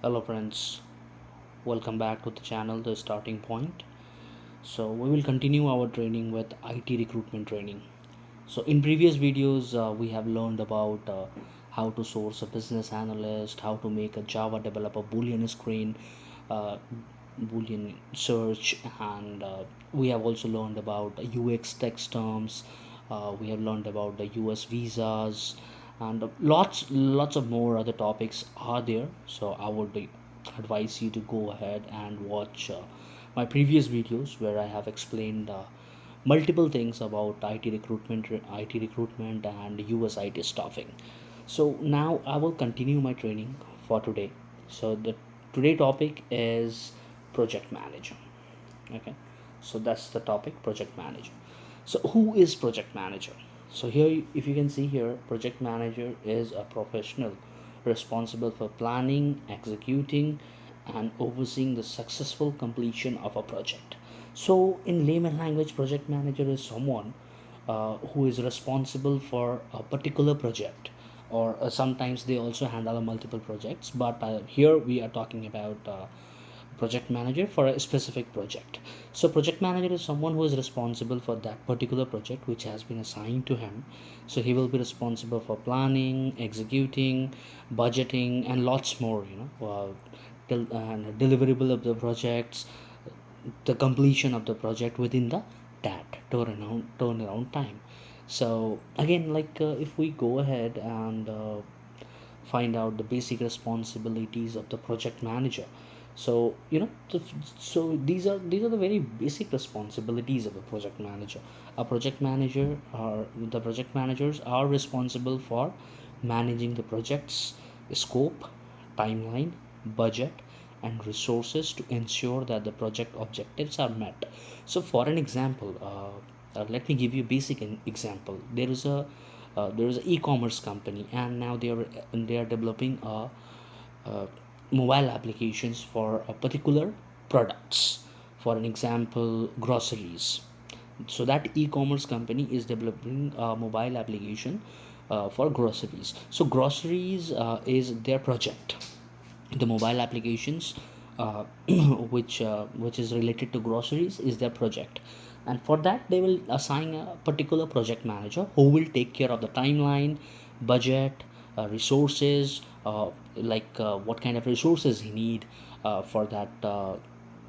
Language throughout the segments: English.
Hello friends, welcome back to the channel The Starting Point. So we will continue our training with IT recruitment training. So in previous videos we have learned about how to source a business analyst, how to make a Java developer boolean screen, uh, boolean search, and we have also learned about UX text terms. We have learned about the US visas, and lots of more other topics are there. So I would advise you to go ahead and watch my previous videos where I have explained multiple things about IT recruitment and US IT staffing. So now I will continue my training for today. So the today topic is project manager. Okay, so that's the topic, project manager. So who is project manager? So here, if you can see here, project manager is a professional responsible for planning, executing, and overseeing the successful completion of a project. So in layman language, project manager is someone who is responsible for a particular project, or sometimes they also handle multiple projects, but here we are talking about project manager for a specific project. So project manager is someone who is responsible for that particular project which has been assigned to him. So he will be responsible for planning, executing, budgeting, and lots more, and deliverable of the projects, the completion of the project within the that turnaround time. So again, if we go ahead and find out the basic responsibilities of the project manager. So these are the very basic responsibilities of a project manager. A project manager or the project managers are responsible for managing the project's scope, timeline, budget, and resources to ensure that the project objectives are met. So for an example, let me give you a basic example. There is an e-commerce company, and now they are developing a mobile applications for a particular products. For an example, groceries. So that e-commerce company is developing a mobile application for groceries. So groceries is their project. The mobile applications which is related to groceries is their project, and for that they will assign a particular project manager who will take care of the timeline, budget, resources, what kind of resources he need for that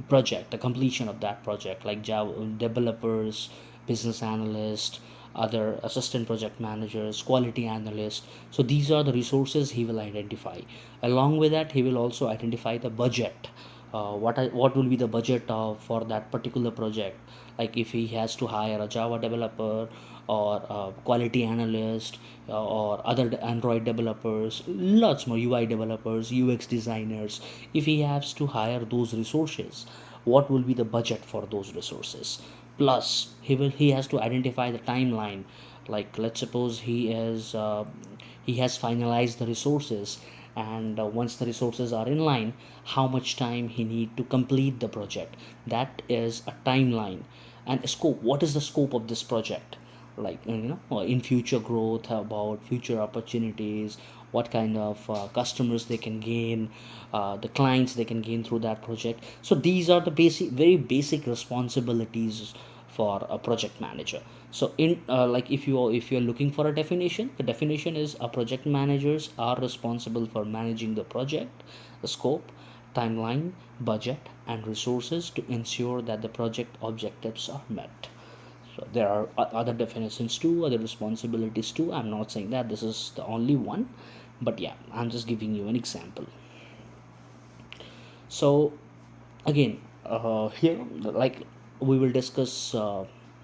project, the completion of that project, like Java developers, business analysts, other assistant project managers, quality analysts. So these are the resources he will identify. Along with that, he will also identify the budget. What will be the budget for that particular project? Like if he has to hire a Java developer or a quality analyst or other Android developers, lots more UI developers, UX designers. If he has to hire those resources, what will be the budget for those resources? Plus he has to identify the timeline. Like let's suppose he has finalized the resources, and once the resources are in line, how much time he need to complete the project. That is a timeline. And scope, what is the scope of this project? In future growth, about future opportunities, what kind of customers they can gain, the clients they can gain through that project. So these are the very basic responsibilities for a project manager. So in if you're looking for a definition, the definition is a project managers are responsible for managing the project, the scope, timeline, budget, and resources to ensure that the project objectives are met. So there are other definitions too, other responsibilities too. I'm not saying that this is the only one, but yeah, I'm just giving you an example. So again, here, like, we will discuss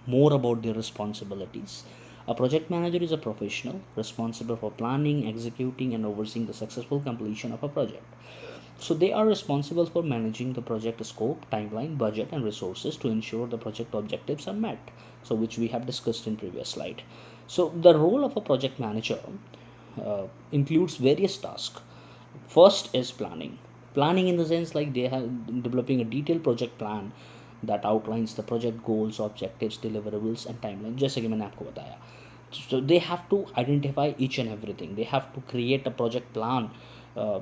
more about their responsibilities. A project manager is a professional responsible for planning, executing, and overseeing the successful completion of a project. So they are responsible for managing the project scope, timeline, budget, and resources to ensure the project objectives are met. So which we have discussed in previous slide. So the role of a project manager includes various tasks. First is planning. Planning in the sense, like, they have developing a detailed project plan that outlines the project goals, objectives, deliverables, and timeline. जैसे कि मैंने आपको बताया. So they have to identify each and everything. They have to create a project plan uh,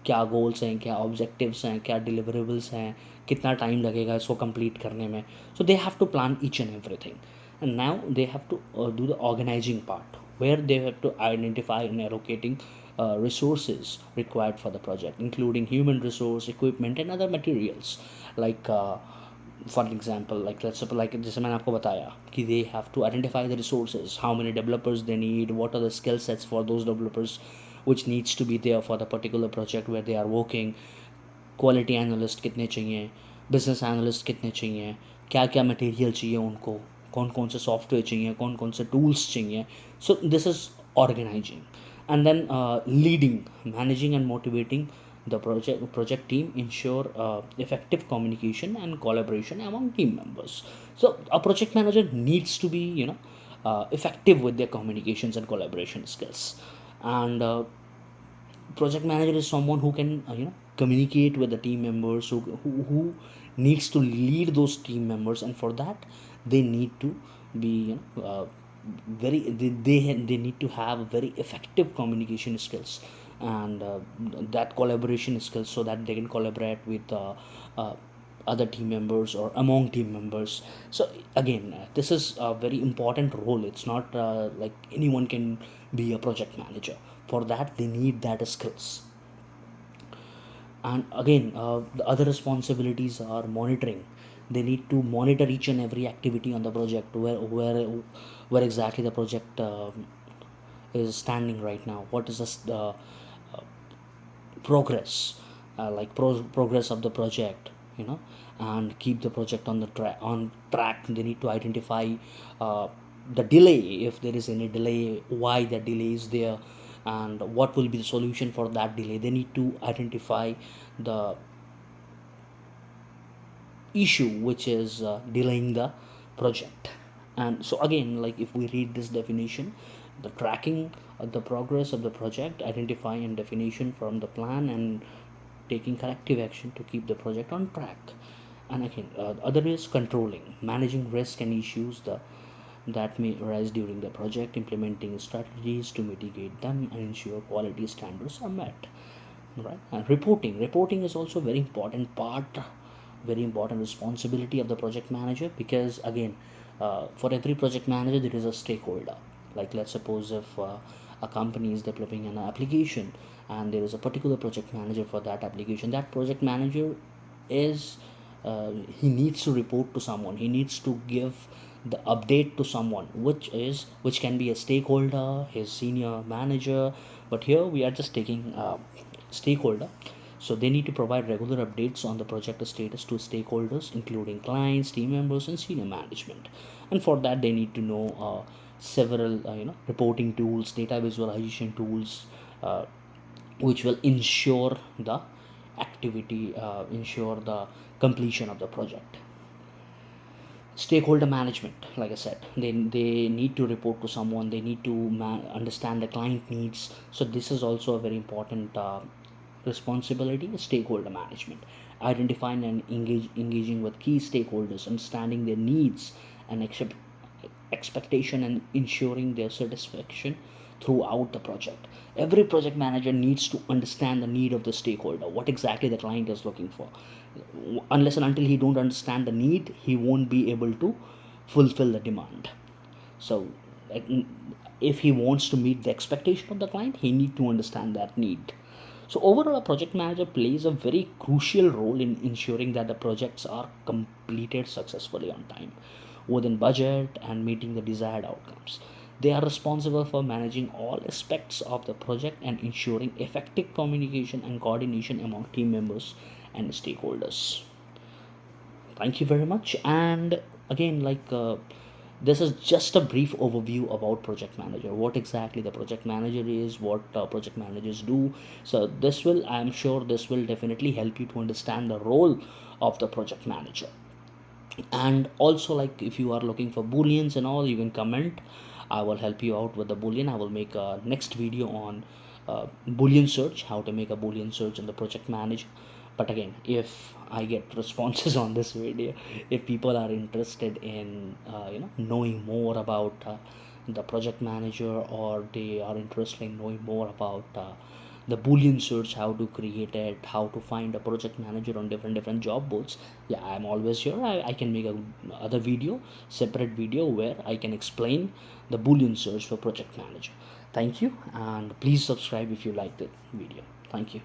क्या goals हैं, क्या objectives हैं, क्या डिलीवरेबल्स हैं, कितना टाइम लगेगा इसको कंप्लीट करने में. So they have to plan each and everything. And now they have to do the organizing part, where they have to identify and allocating resources required for the project, including human resource, equipment and other materials. Like for example, like let's suppose, like जैसे मैंने आपको बताया कि they have to identify the resources, how many developers they need, what are the skill sets for those developers which needs to be there for the particular project where they are working. Quality analyst कितने चाहिए, business analyst कितने चाहिए, क्या क्या material चाहिए उनको, कौन कौन से सॉफ्टवेयर चाहिए, कौन कौन से टूल्स चाहिए. So this is organizing. And then leading, managing and motivating the project team ensure effective communication and collaboration among team members. So a project manager needs to be, effective with their communications and collaboration skills. And project manager is someone who can communicate with the team members, who needs to lead those team members, and for that they need to be, very they need to have very effective communication skills, and that collaboration skills, so that they can collaborate with uh, other team members or among team members. So again, this is a very important role. It's not like anyone can be a project manager. For that they need that skills. And again, the other responsibilities are monitoring. They need to monitor each and every activity on the project, where exactly the project is standing right now, what is the progress, progress of the project, and keep the project on the track. They need to identify the delay, if there is any delay, why the delay is there, and what will be the solution for that delay. They need to identify the issue which is delaying the project. And so again, like if we read this definition, the tracking of the progress of the project, identifying and definition from the plan, and taking corrective action to keep the project on track. And again, other is controlling, managing risk and issues that may arise during the project, implementing strategies to mitigate them and ensure quality standards are met. Right. And reporting is also very important part, very important responsibility of the project manager, because again, for every project manager there is a stakeholder. Like let's suppose if a company is developing an application, and there is a particular project manager for that application. That project manager is, he needs to report to someone, he needs to give the update to someone, which can be a stakeholder, his senior manager. But here we are just taking stakeholder. So they need to provide regular updates on the project status to stakeholders, including clients, team members and senior management. And for that they need to know several reporting tools, data visualization tools, which will ensure the activity, ensure the completion of the project. Stakeholder management, like I said, they need to report to someone, they need to understand the client needs. So this is also a very important responsibility. Stakeholder management, identifying and engaging with key stakeholders, understanding their needs and expectation, and ensuring their satisfaction throughout the project. Every project manager needs to understand the need of the stakeholder, what exactly the client is looking for. Unless and until he don't understand the need, he won't be able to fulfill the demand. So if he wants to meet the expectation of the client, he need to understand that need. So overall, a project manager plays a very crucial role in ensuring that the projects are completed successfully on time, within budget, and meeting the desired outcomes. They are responsible for managing all aspects of the project and ensuring effective communication and coordination among team members and stakeholders. Thank you very much. And again, this is just a brief overview about project manager, what exactly the project manager is, what project managers do. So this will, I'm sure this will definitely help you to understand the role of the project manager. And also, like if you are looking for booleans and all, you can comment. I will help you out with the boolean. I will make a next video on boolean search, how to make a boolean search in the project manager. But again, if I get responses on this video, if people are interested in knowing more about the project manager, or they are interested in knowing more about the boolean search, how to create it, how to find a project manager on different job boards, yeah, I'm always here. I can make a other video, separate video, where I can explain the boolean search for project manager. Thank you, and please subscribe if you liked the video. Thank you.